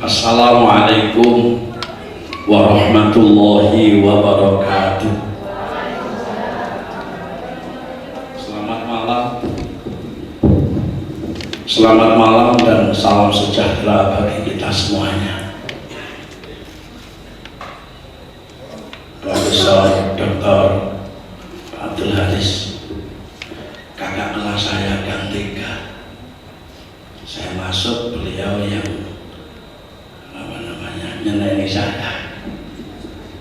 Assalamualaikum warahmatullahi wabarakatuh. Selamat malam. Selamat malam dan salam sejahtera bagi kita semuanya. Profesor Dr. Abdul Haris, kakak kelas saya Gang 3. Saya masuk, beliau yang nyeneni saya.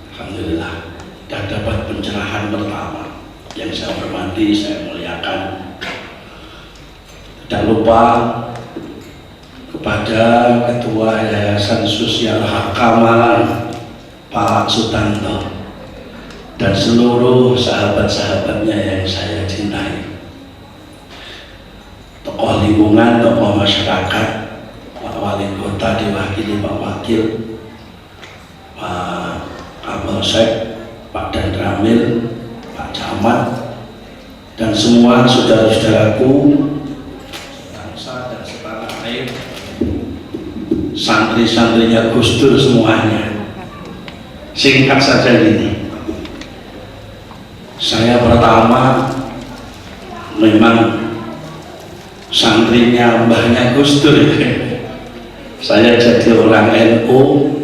Alhamdulillah, sudah dapat pencerahan pertama yang saya hormati, saya muliakan. Tidak lupa kepada Ketua Yayasan Sosial Hakamalan Pak Sutanto dan seluruh sahabat-sahabatnya yang saya cintai, tokoh lingkungan, tokoh masyarakat, Pak Wali Kota diwakili Pak Wakil, Pak Kapolsek, Pak Dandramil, Pak Camat, dan semua saudara-saudaraku sebangsa dan setanah air, santri-santrinya Gus Dur semuanya. Singkat saja ini, saya pertama memang santrinya mbahnya Gus Dur. Saya jadi orang NU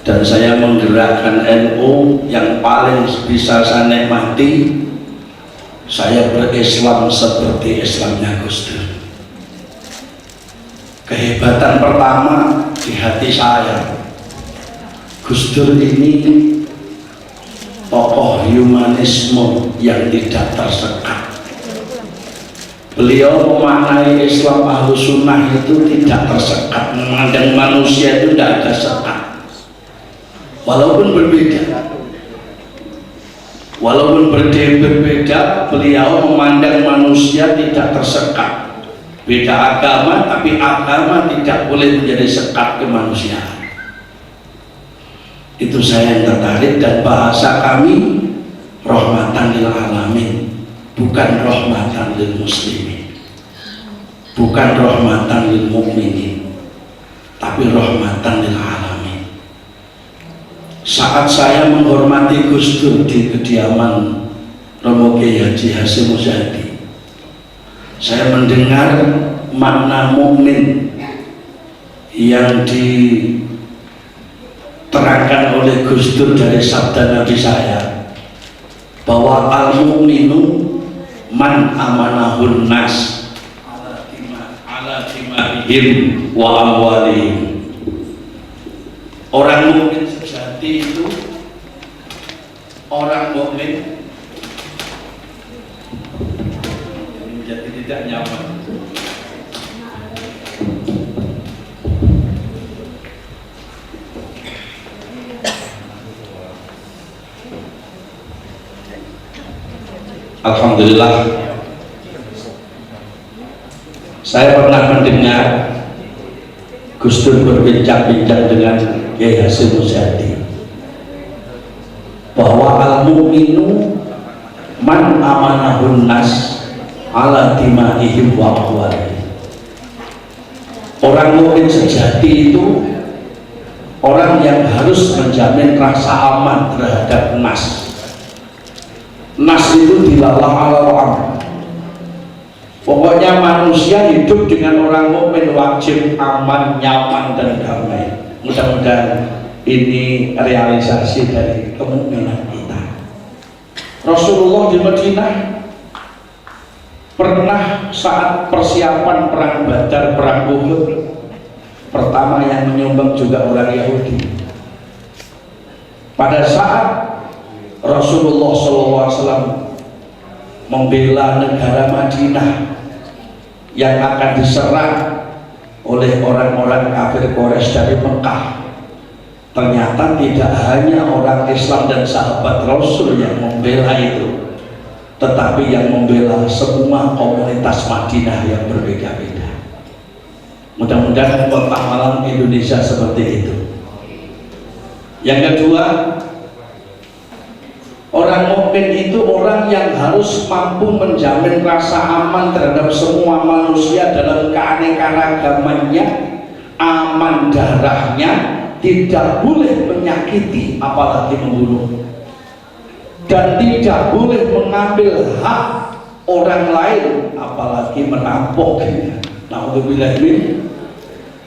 dan saya menggerakkan NU yang paling bisa saya nikmati. Saya berislam seperti Islamnya Gus Dur. Kehebatan pertama di hati saya, Gus Dur ini tokoh humanisme yang tidak tersekat. Beliau memaknai Islam Ahlus Sunnah itu tidak tersekat, memandang manusia itu tidak ada sekat. Walaupun berbeda, beliau memandang manusia tidak tersekat. Beda agama, tapi agama tidak boleh menjadi sekat kemanusiaan. Itu saya yang tertarik, dan bahasa kami rahmatan lil alamin, bukan rahmatan lil muslimin, bukan rahmatan lil mukminin, tapi rahmatan lil alamin. Saat saya menghormati Gus Dur di kediaman Romo Kiai Haji Hasyim Muzadi, saya mendengar makna mukmin yang diterangkan oleh Gus Dur dari sabda Nabi saya, bahwa al-mu'minu man amanahun nas ala timarihim wa amwalihim. Orang mukmin sejati itu orang mukmin menjadi tidak nyaman. Alhamdulillah, saya pernah mendengar Gus Dur berbincang-bincang dengan Kiai Hasyim Muzadi bahwa al-mu'minu man amanahun nas ala timaihim wa ahwalihim. Orang mukmin sejati itu orang yang harus menjamin rasa aman terhadap nas. Nas itu dilalah al-am. Pokoknya manusia hidup dengan orang mukmin wajib aman, nyaman, dan damai. Mudah-mudahan ini realisasi dari kemukminan kita. Rasulullah di Madinah pernah saat persiapan perang Badar, perang Uhud, pertama yang menyumbang juga orang Yahudi. Pada saat Rasulullah SAW membela negara Madinah yang akan diserang oleh orang-orang kafir Quraisy dari Mekah, ternyata tidak hanya orang Islam dan sahabat Rasul yang membela itu, tetapi yang membela semua komunitas Madinah yang berbeda-beda. Mudah-mudahan kota malam Indonesia seperti itu. Yang kedua, orang mukmin itu orang yang harus mampu menjamin rasa aman terhadap semua manusia dalam keanekaragamannya, aman darahnya, tidak boleh menyakiti apalagi membunuh, dan tidak boleh mengambil hak orang lain apalagi merampoknya. Naudzubillah.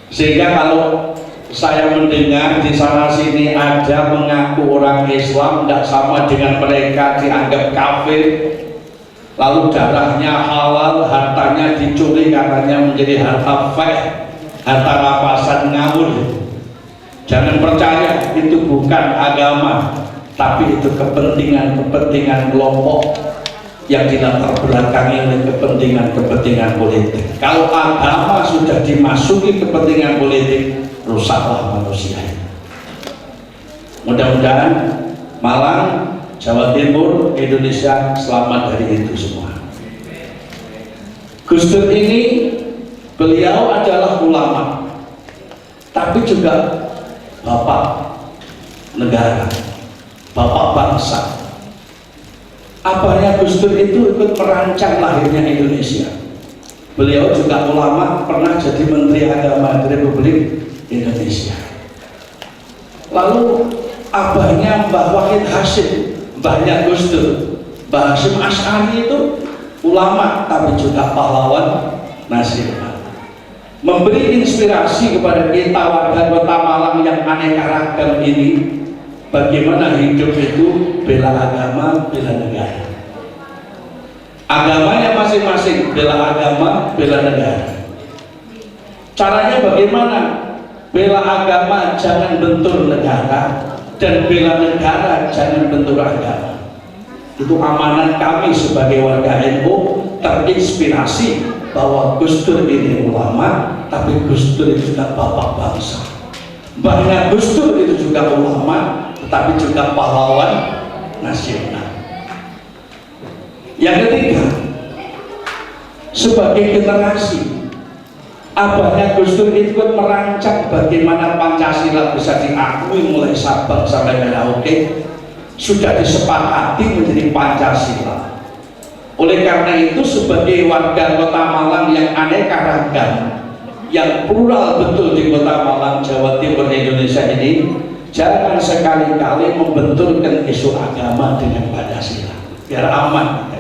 Sehingga kalau saya mendengar di sana sini ada mengaku orang Islam, tidak sama dengan mereka dianggap kafir, lalu darahnya halal, hartanya dicuri karenanya menjadi harta fake, harta rampasan ngawur. Jangan percaya, itu bukan agama, tapi itu kepentingan kelompok yang dilatar belakangi oleh kepentingan politik. Kalau agama sudah dimasuki kepentingan politik, rusaklah manusia. Mudah-mudahan Malang, Jawa Timur, Indonesia selamat dari itu semua. Gus Dur ini, beliau adalah ulama, tapi juga bapak negara, bapak bangsa. Apanya Gus Dur itu ikut merancang lahirnya Indonesia. Beliau juga ulama, pernah jadi Menteri Agama Republik Indonesia. Lalu abahnya Mbah Wahid Hasyim, mbahnya Gus Dur, Mbah Hasyim Asy'ari itu ulama tapi juga pahlawan nasional, memberi inspirasi kepada kita warga Kota Malang yang aneka ragam ini, bagaimana hidup itu bela agama, bela negara. Agamanya masing-masing, bela agama, bela negara. Caranya bagaimana? Bela agama jangan bentur negara, dan bela negara jangan bentur agama. Itu amanat kami sebagai warga NU, terinspirasi bahwa Gus Dur ini ulama, tapi Gus Dur itu juga bapak bangsa. Mbahnya Gus Dur itu juga ulama, tetapi juga pahlawan nasional. Yang ketiga, sebagai generasi, abahnya Gus Dur itu merancang bagaimana Pancasila bisa diakui mulai Sabang sampai Merauke, sudah disepakati menjadi Pancasila. Oleh karena itu, sebagai warga Kota Malang yang aneka ragam, yang plural betul di Kota Malang, Jawa Timur, Indonesia ini, jangan sekali-kali membenturkan isu agama dengan Pancasila. Biar aman,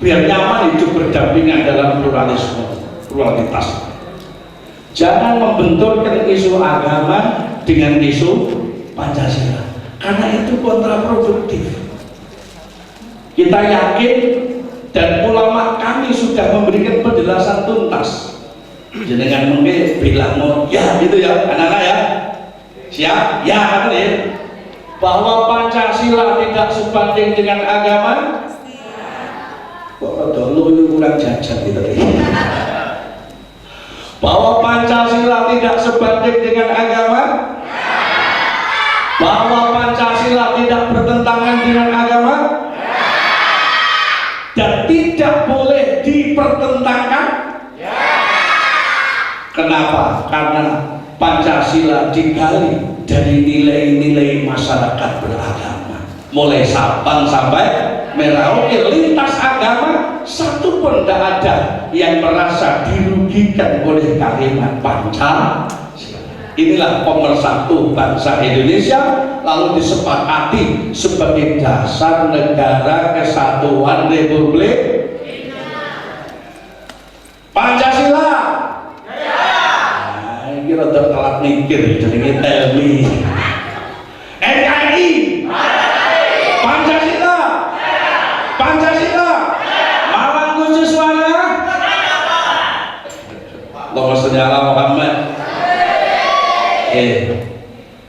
biar nyaman hidup berdampingan dalam pluralitas. Jangan membenturkan isu agama dengan isu Pancasila, karena itu kontraproduktif. Kita yakin dan ulama kami sudah memberikan penjelasan tuntas. Jenengan mungkin bilang ya gitu ya anak-anak ya, siap ya kan ya, bahwa Pancasila tidak sebanding dengan agama. Kok dulu itu kurang jajan gitu. Bahwa Pancasila tidak sebanding dengan agama, bahwa Pancasila tidak bertentangan dengan agama, dan tidak boleh dipertentangkan. Kenapa? Karena Pancasila digali dari nilai-nilai masyarakat beragama, mulai Sabang sampai Merauke, lintas agama, satu pun tidak ada yang merasa dirugikan oleh kalimat Pancasila. Inilah pemersatu bangsa Indonesia, lalu disepakati sebagai dasar negara kesatuan Republik Pancasila. Nah, ini rada telat mikir, jenenge TNI. NKRI, Pancasila, Pancasila, Malang khusus warga. Allahumma sholli ala Muhammad.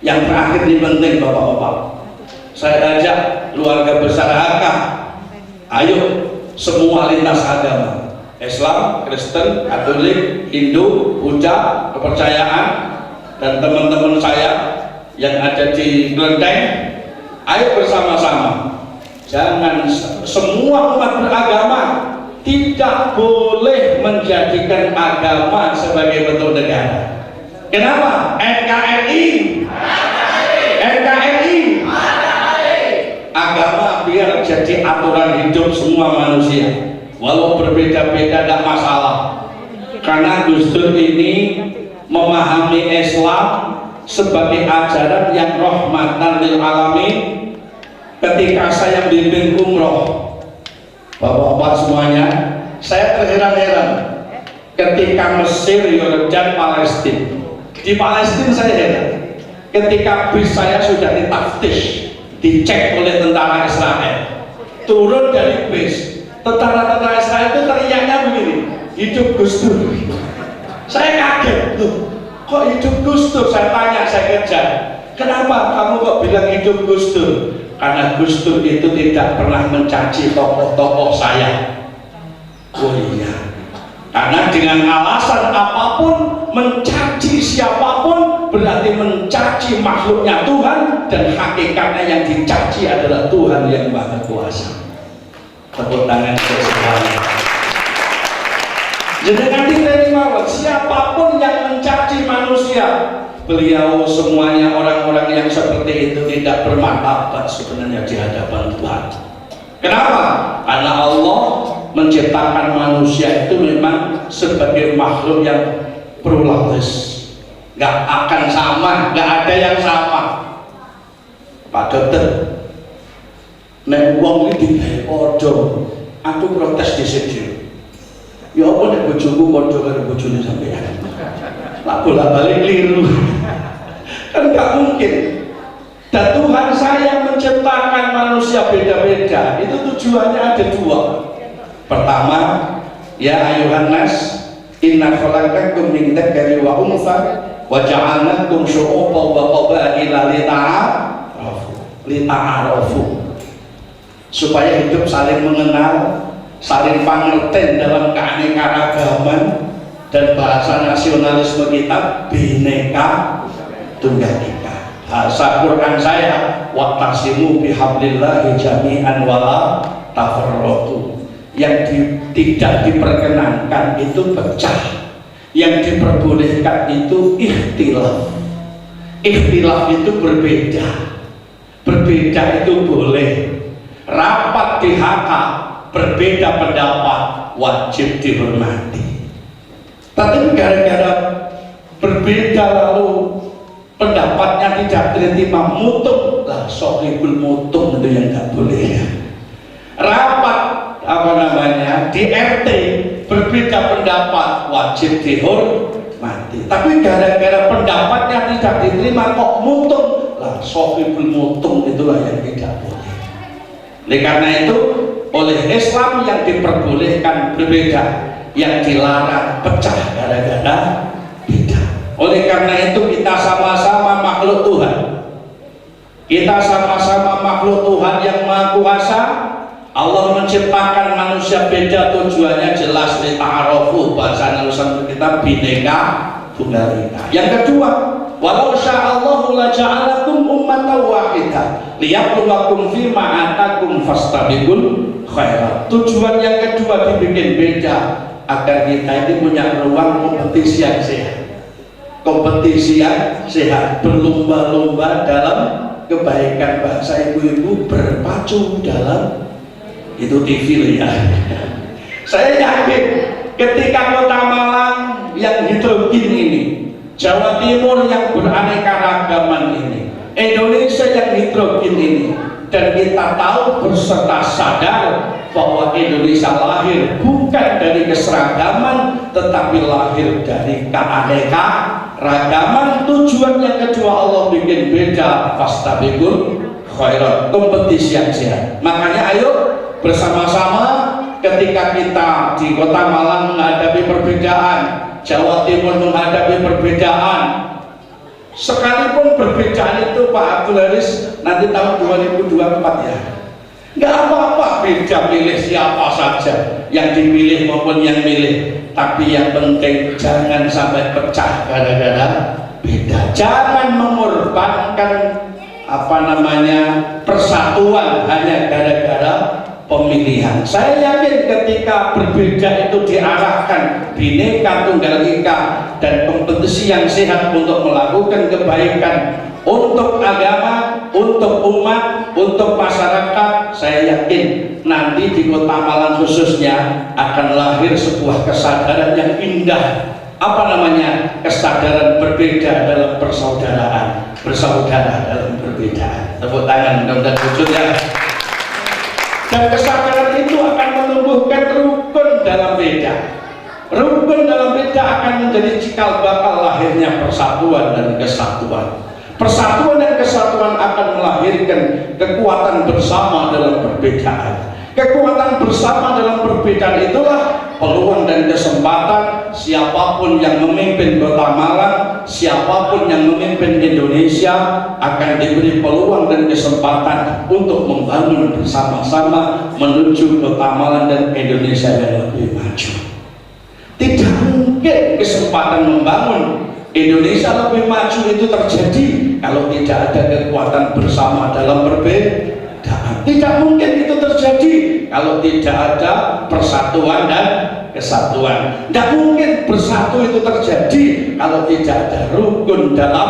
Yang terakhir ini penting bapak-bapak, saya ajak keluarga besar HK, ayo semua lintas agama, Islam, Kristen, Katolik, Hindu, Buddha, kepercayaan, dan teman-teman saya yang ada di Klenteng, ayo bersama-sama. Jangan semua umat beragama tidak boleh menjadikan agama sebagai bentuk negara. Kenapa? NKRI, NKRI, agama biar jadi aturan hidup semua manusia, walau berbeda-beda tidak masalah. Karena Gus Dur ini memahami Islam sebagai ajaran yang rahmatan lil alamin. Ketika saya bimbing umroh, bapak-bapak semuanya, saya terheran-heran ketika Mesir, Yordan, Palestina. Di Palestina saya heran ketika bis saya sudah ditaftish, dicek oleh tentara Israel. Turun dari bis, tentara-tentara Israel itu teriaknya begini, hidup Gus Dur. Saya kaget, loh, kok hidup Gus Dur? Saya tanya, saya kejar, kenapa kamu kok bilang hidup Gus Dur? Karena Gus Dur itu tidak pernah mencaci tokoh-tokoh saya. Oh iya, karena dengan alasan apapun mencaci siapapun berarti mencaci makhluknya Tuhan, dan hakikatnya yang dicaci adalah Tuhan yang Maha Kuasa. Tepuk tangan semuanya. Jangan diterima, siapapun yang mencaci manusia, beliau semuanya orang-orang yang seperti itu tidak bermartabat sebenarnya di hadapan Tuhan. Kenapa? Karena Allah menciptakan manusia itu memang sebagai makhluk yang pluralis, nggak akan sama, nggak ada yang sama. Pak Dokter, nek wong iki digawe padha, aku protes di sini. Ya apa nek bojoku padha karo bojone sampean? Lah bolak-balik keliru. Kan nggak mungkin. Dan Tuhan saya menciptakan manusia beda-beda. Itu tujuannya ada dua. Pertama, ya ayuhan nas, inna khalaqakum min dzakarin wa untha wa ja'alnakum syu'uban wa qabaila lita'arafu. Supaya hidup saling mengenal, saling pangerten dalam keanekaragaman, dan bahasa nasionalisme kita Bhinneka Tunggal Ika. Bahasa Quran saya waqtasimu bihablillahi jami'an wala tafarraqu. Yang tidak diperkenankan itu pecah, yang diperbolehkan itu ikhtilaf. Ikhtilaf itu berbeda, berbeda itu boleh. Rapat di HK, berbeda pendapat wajib dihormati. Tapi gara-gara berbeda lalu pendapatnya tidak diterima, mutung lah, sohibul mutung itu yang nggak boleh ya. Rapat di RT berbeda pendapat wajib dihormati. Tapi gara-gara pendapatnya tidak diterima kok mutung lah, sohibul mutung itulah yang tidak boleh. Oleh karena itu, oleh Islam yang diperbolehkan berbeda, yang dilarang pecah gara-gara beda. Oleh karena itu kita sama-sama makhluk Tuhan. Kita sama-sama makhluk Tuhan yang Maha Kuasa. Allah menciptakan manusia beda, tujuannya jelas, lita'arafu, bahasa Nusantara kita Bhinneka Tunggal Ika. Yang kedua, walau sya'allahu la ja'alakum ummatan wahidah liyabluwakum fima atakum fastabiqul khairat. Tujuan yang kedua dibikin beda agar kita ini punya ruang kompetisi yang sehat. Kompetisi yang sehat, berlomba-lomba dalam kebaikan. Bahasa ibu-ibu berpacu dalam itu TV ya. Saya yakin ketika Kota Malang yang hidrogen ini, Jawa Timur yang beraneka ragaman ini, Indonesia yang hidrogen ini, dan kita tahu berserta sadar bahwa Indonesia lahir bukan dari keseragaman tetapi lahir dari keaneka ragaman. Tujuan yang kedua Allah bikin beda, fastabiqul khairat, kompetisi yang sehat. Makanya ayo bersama-sama ketika kita di Kota Malang menghadapi perbedaan, Jawa Timur menghadapi perbedaan, sekalipun perbedaan itu Pak Abdul Haris nanti tahun 2024 ya, nggak apa-apa beda, pilih siapa saja yang dipilih maupun yang milih, tapi yang penting jangan sampai pecah gara-gara beda. Jangan mengorbankan persatuan hanya gara-gara pemilihan. Saya yakin ketika berbeda itu diarahkan Bhinneka Tunggal Ika dan kompetisi yang sehat untuk melakukan kebaikan untuk agama, untuk umat, untuk masyarakat, saya yakin nanti di Kota Malang khususnya akan lahir sebuah kesadaran yang indah. apa namanya, kesadaran berbeda dalam persaudaraan, bersaudara dalam perbedaan. Tepuk tangan mudah-mudahan wujud ya. Dan kesadaran itu akan menumbuhkan rukun dalam beda. Rukun dalam beda akan menjadi cikal bakal lahirnya persatuan dan kesatuan. Persatuan dan kesatuan akan melahirkan kekuatan bersama dalam perbedaan. Kekuatan bersama dalam perbedaan itulah peluang dan kesempatan siapapun yang memimpin Kota Malang, siapapun yang memimpin Indonesia akan diberi peluang dan kesempatan untuk membangun bersama-sama menuju Kota Malang dan Indonesia yang lebih maju. Tidak mungkin kesempatan membangun Indonesia lebih maju itu terjadi kalau tidak ada kekuatan bersama dalam perbedaan. Tidak mungkin itu terjadi kalau tidak ada persatuan dan kesatuan. Tidak mungkin bersatu itu terjadi kalau tidak ada rukun dalam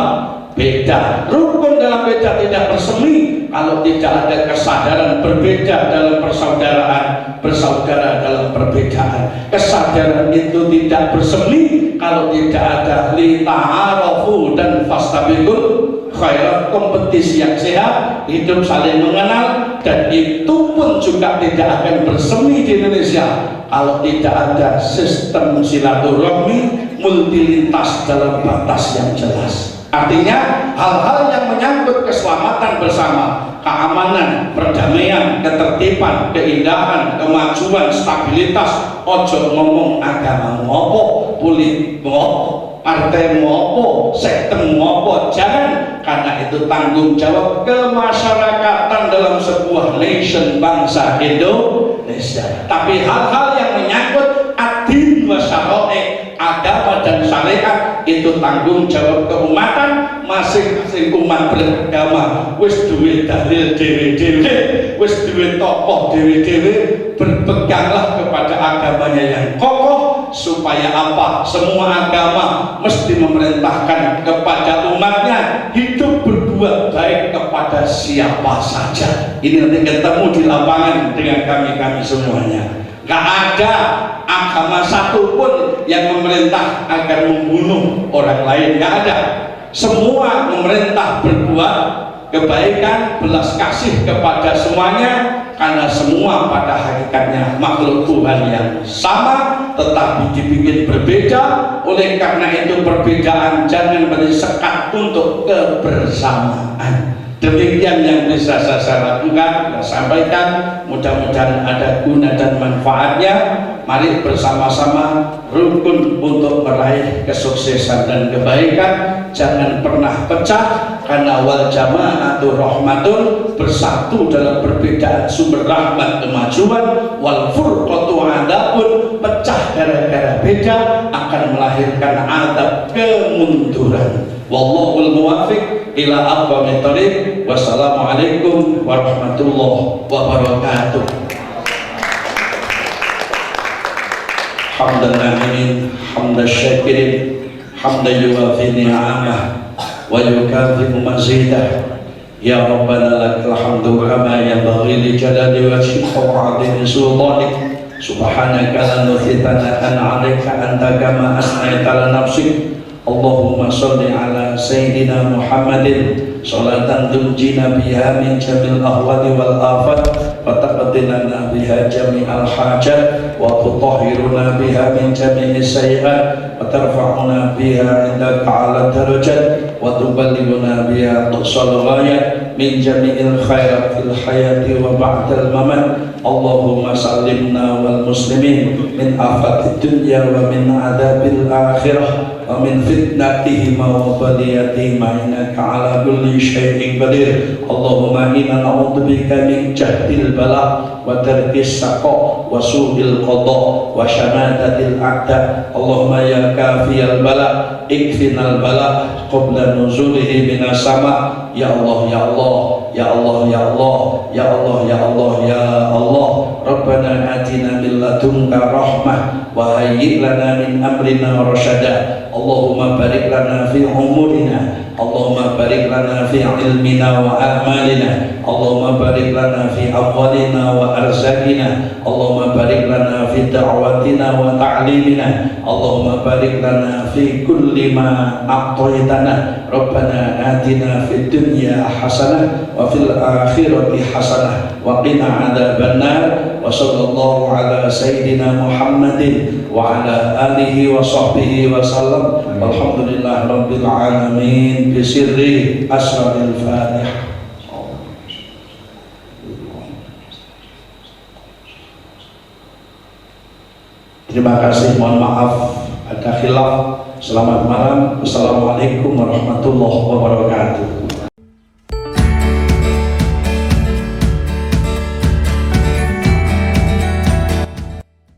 beda. Rukun dalam beda tidak bersemi kalau tidak ada kesadaran berbeda dalam persaudaraan, bersaudara dalam perbedaan. Kesadaran itu tidak bersemi kalau tidak ada li ta'arufu dan fastabiqul khairat, kompetisi yang sehat, hidup saling mengenal. Dan itu pun juga tidak akan bersemi di Indonesia kalau tidak ada sistem silaturahmi multilintas dalam batas yang jelas. Artinya hal-hal yang menyangkut keselamatan bersama, keamanan, perdamaian, ketertiban, keindahan, kemajuan, stabilitas, ojo ngomong agama ngopo, politik ngopo, partai ngopo, sekte ngopo, jangan, karena itu tanggung jawab kemasyarakatan dalam sebuah nation, bangsa Indonesia. Tapi hal-hal yang menyangkut adin wa syara'i, agama dan syariat, itu tanggung jawab keumatan. Masing-masing umat beragama wis duwe dalil dewe-dewe, wis duwe tokoh dewe-dewe. Berpeganglah kepada agamanya yang kokoh, supaya apa? Semua agama mesti memerintahkan kepada umatnya hidup berbuat baik kepada siapa saja. Ini nanti ketemu di lapangan dengan kami-kami semuanya. Gak ada agama satupun yang memerintah agar membunuh orang lain, gak ada. Semua memerintah berbuat kebaikan, belas kasih kepada semuanya, karena semua pada hakikatnya makhluk Tuhan yang sama, tetapi dibikin berbeda. Oleh karena itu perbedaan jangan menjadi sekat untuk kebersamaan. Demikian yang bisa saya lakukan, saya sampaikan. Mudah-mudahan ada guna dan manfaatnya. Mari bersama-sama rukun untuk meraih kesuksesan dan kebaikan. Jangan pernah pecah, karena wal jama'atu rahmatun, bersatu dalam perbedaan sumber rahmat kemajuan. Wal furqatu adabun, pecah gara-gara beda akan melahirkan adab kemunduran. Wallahul muwafiq ila aqwamit thoriq. Wassalamualaikum warahmatullahi wabarakatuh. Hamdan aminin, hamdan syakirin, hamdan yuwafi ni'amah wa yukafi'u mazidah. Ya Rabbana lakal hamdu kama yanbaghi li jalali wajhika wa 'azimi sultanik. Subhanaka la nuhsi thana'an 'alaika anta kama asnaita ala nafsik. Allahumma sholli ala sayyidina Muhammadin sholatan tunjina biha min jamil ahwali wal afat, wa taqaddilana biha jami'al hajat, wa tutahhiruna biha min jami'i sayyi'at, wa tarfa'una biha indaka ala darajat, wa tuballighuna biha tuqsal ghayat min jami'il khairat fil hayati wa ba'dal mamat. Allahumma sallimna wal muslimin min afatid dunya wa min adabil akhirah wa min fitnatihima wa baliyatihima, innaka ala kulli syai'in qadir. Allahumma inna na'udzubika min jahdil bala wa tarkis saqa wa su'il qada wa syamatatil a'da. Allahumma ya kafiyal bala ikfinal bala qabla nuzulihi minas sama. Ya Allah, ya Allah, ya Allah, ya Allah, ya Allah, ya Allah, ya Allah. Rabbana atina min ladunka rahmah wa hayyi' lana min amrina rasyada. Allahumma barik lana fi umurina Allahumma barik lana fi ilmina wa a'malina, Allahumma barik lana fi amwalina wa arzakina, Allahumma barik lana fi da'watina wa ta'limina, Allahumma barik lana fi kulli ma a'taytana. Rabbana atina fid dunya hasanah wa fil akhirati hasanah wa qina adzabannar. Wa sallallahu ala sayyidina Muhammadin wa ala alihi wa sahbihi wa sallam. Walhamdulillah rabbil alamin bi sirri asraril Fatihah. Terima kasih, mohon maaf ada khilaf. Selamat malam. Wassalamualaikum warahmatullahi wabarakatuh.